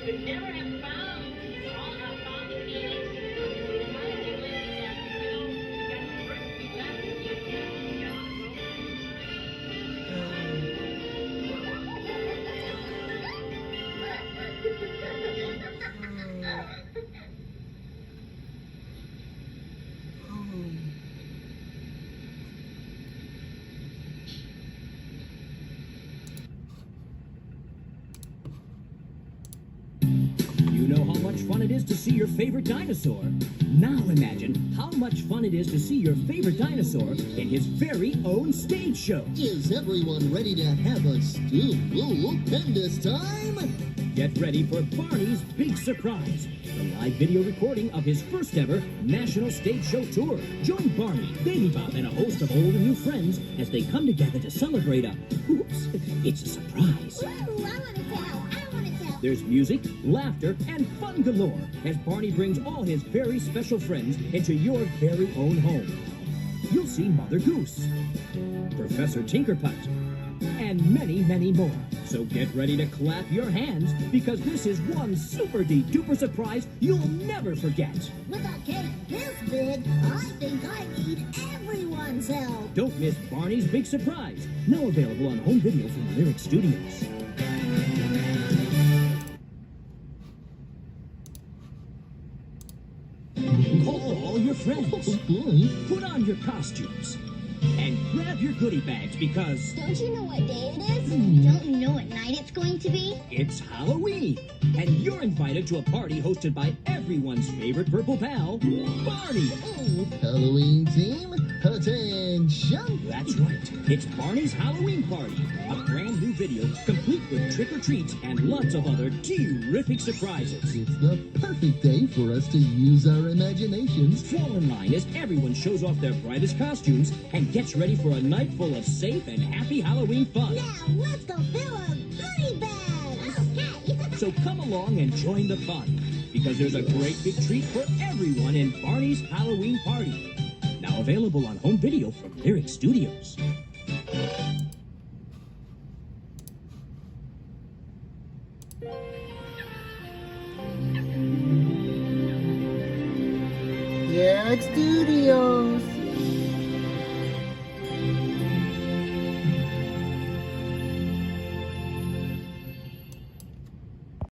could never have found all our father meetings. Reminds me when, got first we left the You know how much fun it is to see your favorite dinosaur. Now imagine how much fun it is to see your favorite dinosaur in his very own stage show. Is everyone ready to have a stupendous time? Get ready for Barney's big surprise, the live video recording of his first ever national stage show tour. Join Barney, Baby Bop, and a host of old and new friends as they come together to celebrate oops, it's a surprise. Ooh, I want to tell. There's music, laughter, and fun galore as Barney brings all his very special friends into your very own home. You'll see Mother Goose, Professor Tinkerput, and many, many more. So get ready to clap your hands because this is one super-duper surprise you'll never forget. With a cake this big, I think I need everyone's help. Don't miss Barney's big surprise, now available on home video from Lyrick Studios. Call all your friends. Put on your costumes. And grab your goodie bags because... Don't you know what day it is? Don't you know what night it's going to be? It's Halloween. And you're invited to a party hosted by everyone's favorite purple pal, Barney. Halloween team, attention! That's right. It's Barney's Halloween Party. A brand new video complete with trick-or-treats and lots of other terrific surprises. It's the perfect day for us to use our imaginations. Fall in line as everyone shows off their brightest costumes and gets ready for a night full of safe and happy Halloween fun. Now let's go fill our goodie bags! Okay! So come along and join the fun, because there's a great big treat for everyone in Barney's Halloween Party. Now available on home video from Lyrick Studios. Lyrick Studios.